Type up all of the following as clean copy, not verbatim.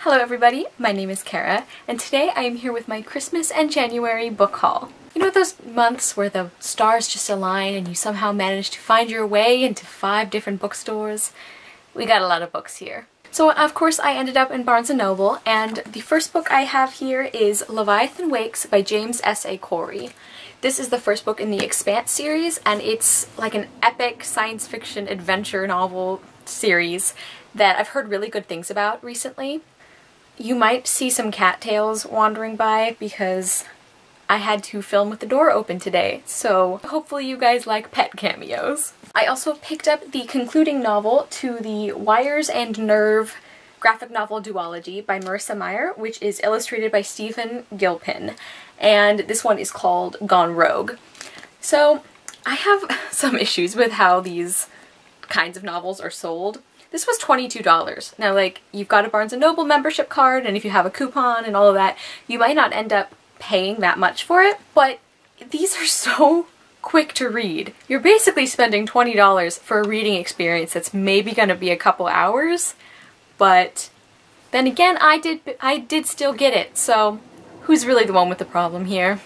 Hello everybody, my name is Kara, and today I am here with my Christmas and January book haul. You know those months where the stars just align and you somehow manage to find your way into 5 different bookstores? We got a lot of books here. So of course I ended up in Barnes & Noble, and the first book I have here is Leviathan Wakes by James S.A. Corey. This is the first book in the Expanse series, and it's like an epic science fiction adventure novel series that I've heard really good things about recently. You might see some cattails wandering by because I had to film with the door open today, so hopefully you guys like pet cameos. I also picked up the concluding novel to the Wires and Nerve graphic novel duology by Marissa Meyer, which is illustrated by Stephen Gilpin, and this one is called Gone Rogue. So I have some issues with how these kinds of novels are sold. This was $22. Now, like, you've got a Barnes & Noble membership card, and if you have a coupon and all of that, you might not end up paying that much for it, but these are so quick to read. You're basically spending $20 for a reading experience that's maybe gonna be a couple hours, but then again, I did still get it, so who's really the one with the problem here?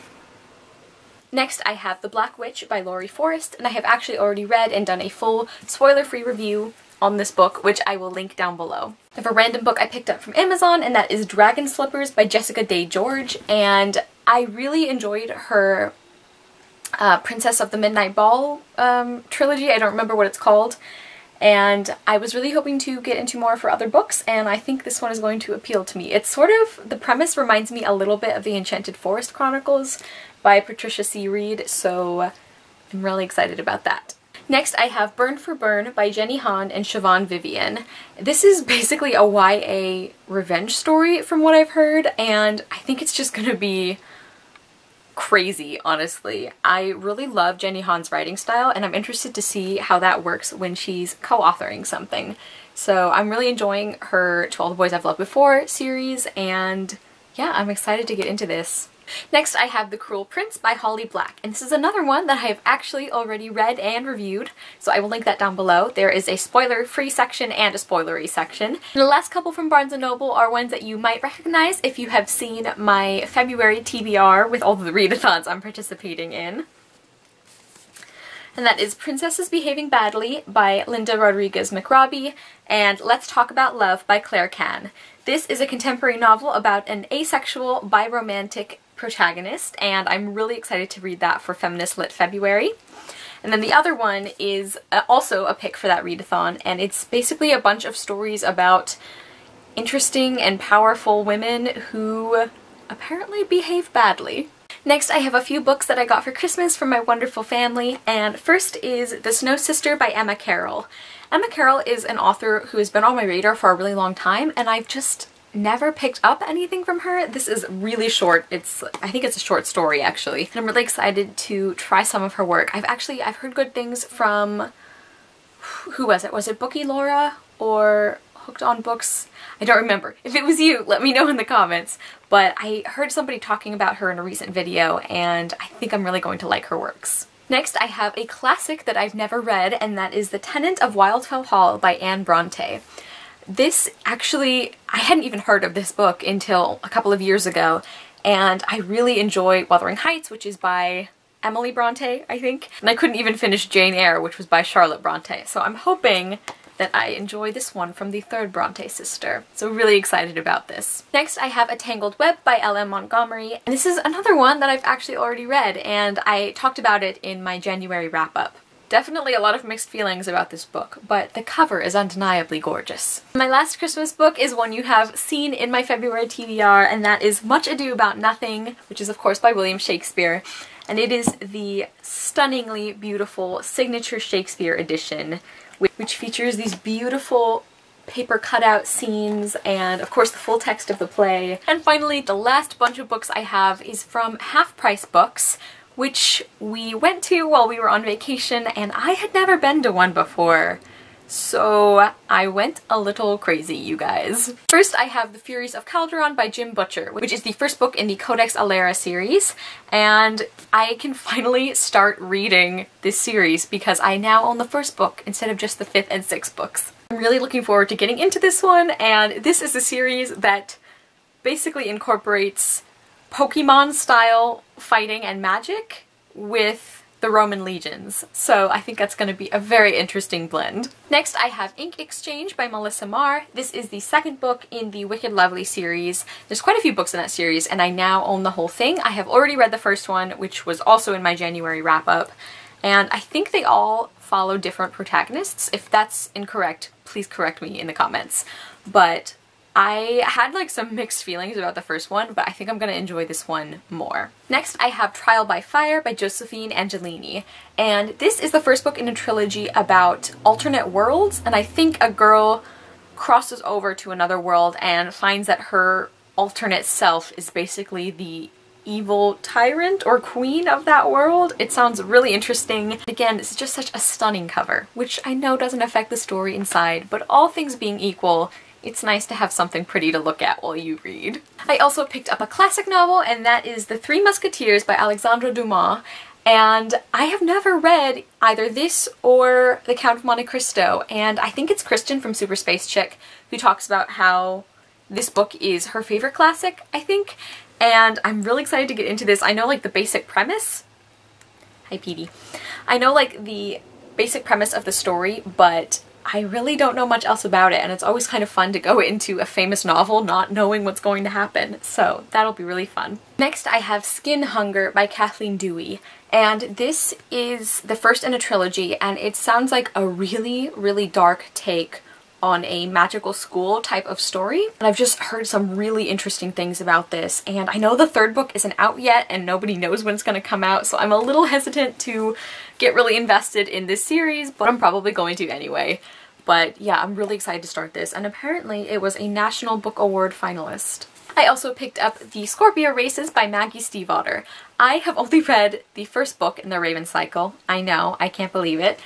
Next, I have The Black Witch by Laurie Forrest, and I have actually already read and done a full spoiler-free review on this book, which I will link down below. I have a random book I picked up from Amazon, and that is Dragon Slippers by Jessica Day George, and I really enjoyed her Princess of the Midnight Ball trilogy. I don't remember what it's called, and I was really hoping to get into more of her other books, and I think this one is going to appeal to me. It's sort of, the premise reminds me a little bit of the Enchanted Forest Chronicles by Patricia C. Reed, so I'm really excited about that. Next, I have Burn for Burn by Jenny Han and Siobhan Vivian. This is basically a YA revenge story from what I've heard, and I think it's just gonna be crazy, honestly. I really love Jenny Han's writing style, and I'm interested to see how that works when she's co-authoring something. So I'm really enjoying her To All the Boys I've Loved Before series, and yeah, I'm excited to get into this. Next, I have The Cruel Prince by Holly Black, and this is another one that I have actually already read and reviewed, so I will link that down below. There is a spoiler-free section and a spoilery section. And the last couple from Barnes & Noble are ones that you might recognize if you have seen my February TBR with all the readathons I'm participating in. And that is Princesses Behaving Badly by Linda Rodriguez McRobbie, and Let's Talk About Love by Claire Kann. This is a contemporary novel about an asexual, biromantic protagonist, and I'm really excited to read that for Feminist Lit February. And then the other one is also a pick for that readathon, and it's basically a bunch of stories about interesting and powerful women who apparently behave badly. Next, I have a few books that I got for Christmas from my wonderful family, and first is The Snow Sister by Emma Carroll. Emma Carroll is an author who has been on my radar for a really long time, and I've just never picked up anything from her. This is really short. I think it's a short story actually. And I'm really excited to try some of her work. I've heard good things from, who was it? Was it Booky Lorra or Hooked on Books? I don't remember. If it was you, let me know in the comments. But I heard somebody talking about her in a recent video, and I think I'm really going to like her works. Next, I have a classic that I've never read, and that is The Tenant of Wildfell Hall by Anne Bronte. This actually, I hadn't even heard of this book until a couple of years ago, and I really enjoy Wuthering Heights, which is by Emily Bronte, I think. And I couldn't even finish Jane Eyre, which was by Charlotte Bronte, so I'm hoping that I enjoy this one from the third Bronte sister. So really excited about this. Next, I have A Tangled Web by L.M. Montgomery, and this is another one that I've actually already read, and I talked about it in my January wrap-up. Definitely a lot of mixed feelings about this book, but the cover is undeniably gorgeous. My last Christmas book is one you have seen in my February TBR, and that is Much Ado About Nothing, which is of course by William Shakespeare, and it is the stunningly beautiful signature Shakespeare edition, which features these beautiful paper cutout scenes and of course the full text of the play. And finally, the last bunch of books I have is from Half Price Books, which we went to while we were on vacation, and I had never been to one before. So I went a little crazy, you guys. First, I have The Furies of Calderon by Jim Butcher, which is the first book in the Codex Alera series, and I can finally start reading this series because I now own the first book instead of just the 5th and 6th books. I'm really looking forward to getting into this one, and this is a series that basically incorporates Pokemon style fighting and magic with the Roman legions. So I think that's going to be a very interesting blend. Next I have Ink Exchange by Melissa Marr. This is the second book in the Wicked Lovely series. There's quite a few books in that series and I now own the whole thing. I have already read the first one, which was also in my January wrap-up, and I think they all follow different protagonists. If that's incorrect, please correct me in the comments. But I had like some mixed feelings about the first one, but I think I'm gonna enjoy this one more. Next I have Trial by Fire by Josephine Angelini, and this is the first book in a trilogy about alternate worlds, and I think a girl crosses over to another world and finds that her alternate self is basically the evil tyrant or queen of that world. It sounds really interesting. Again, this is just such a stunning cover, which I know doesn't affect the story inside, but all things being equal, it's nice to have something pretty to look at while you read. I also picked up a classic novel, and that is The Three Musketeers by Alexandre Dumas, and I have never read either this or The Count of Monte Cristo, and I think it's Kristen from Super Space Chick who talks about how this book is her favorite classic, I think, and I'm really excited to get into this. I know like the basic premise. Hi Petey. I know like the basic premise of the story, but I really don't know much else about it, and it's always kind of fun to go into a famous novel not knowing what's going to happen, so that'll be really fun. Next I have Skin Hunger by Kathleen Dewey, and this is the first in a trilogy, and it sounds like a really, really dark take on a magical school type of story. And I've just heard some really interesting things about this, and I know the third book isn't out yet and nobody knows when it's gonna come out, so I'm a little hesitant to get really invested in this series, but I'm probably going to anyway. But yeah, I'm really excited to start this, and apparently it was a National Book Award finalist. I also picked up The Scorpio Races by Maggie Stiefvater. I have only read the first book in the Raven Cycle. I know, I can't believe it.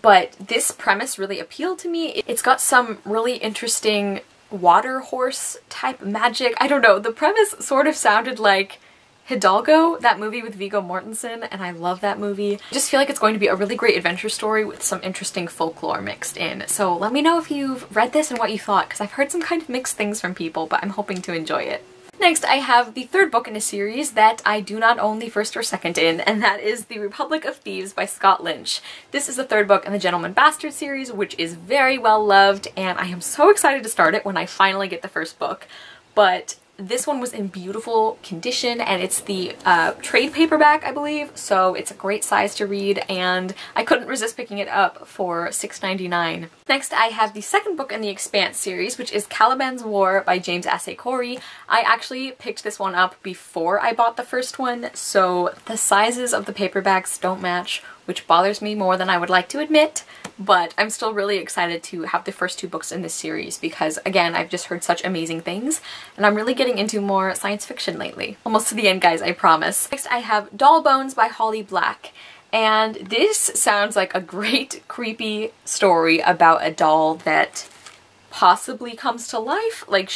But this premise really appealed to me. It's got some really interesting water horse type magic. I don't know, the premise sort of sounded like Hidalgo, that movie with Viggo Mortensen, and I love that movie. I just feel like it's going to be a really great adventure story with some interesting folklore mixed in. So let me know if you've read this and what you thought, because I've heard some kind of mixed things from people, but I'm hoping to enjoy it. Next, I have the third book in a series that I do not own the first or second in, and that is The Republic of Thieves by Scott Lynch. This is the third book in the Gentleman Bastard series, which is very well loved, and I am so excited to start it when I finally get the first book. But this one was in beautiful condition, and it's the trade paperback, I believe, so it's a great size to read, and I couldn't resist picking it up for $6.99. Next, I have the second book in the Expanse series, which is Caliban's War by James Assay Corey. I actually picked this one up before I bought the first one, so the sizes of the paperbacks don't match, which bothers me more than I would like to admit, but I'm still really excited to have the first two books in this series because, again, I've just heard such amazing things, and I'm really getting into more science fiction lately. Almost to the end, guys, I promise. Next, I have Doll Bones by Holly Black, and this sounds like a great, creepy story about a doll that possibly comes to life. Like,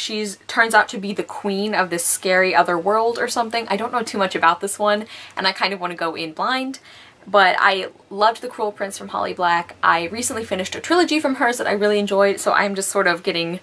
turns out to be the queen of this scary other world or something. I don't know too much about this one, and I kind of want to go in blind. But I loved The Cruel Prince from Holly Black. I recently finished a trilogy from hers that I really enjoyed, so I'm just sort of getting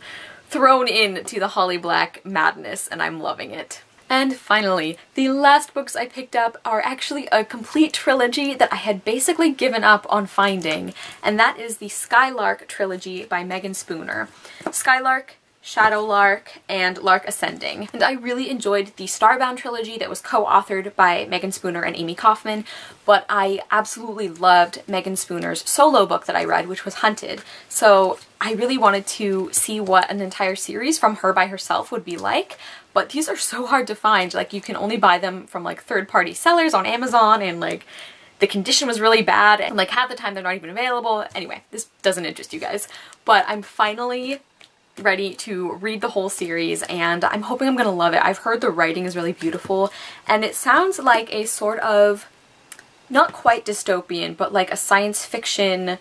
thrown into the Holly Black madness, and I'm loving it. And finally, the last books I picked up are actually a complete trilogy that I had basically given up on finding, and that is the Skylark trilogy by Megan Spooner. Skylark, Shadowlark, and Lark Ascending. And I really enjoyed the Starbound trilogy that was co-authored by Megan Spooner and Amy Kaufman, but I absolutely loved Megan Spooner's solo book that I read, which was Hunted. So I really wanted to see what an entire series from her by herself would be like, but these are so hard to find. Like, you can only buy them from like third-party sellers on Amazon, and like the condition was really bad, and like half the time they're not even available. Anyway, this doesn't interest you guys, but I'm finally ready to read the whole series, and I'm hoping I'm gonna love it. I've heard the writing is really beautiful, and it sounds like a sort of, not quite dystopian, but like a science fiction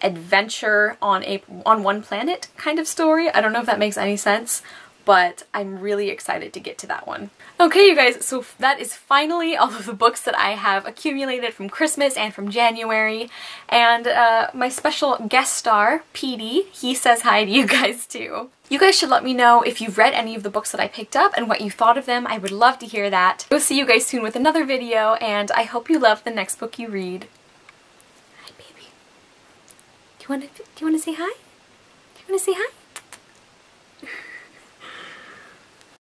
adventure on one planet kind of story. I don't know if that makes any sense, but I'm really excited to get to that one. Okay, you guys, so that is finally all of the books that I have accumulated from Christmas and from January, and my special guest star, Petey, he says hi to you guys too. You guys should let me know if you've read any of the books that I picked up and what you thought of them. I would love to hear that. We'll see you guys soon with another video, and I hope you love the next book you read. Hi, baby. Do you want to say hi? Do you want to say hi?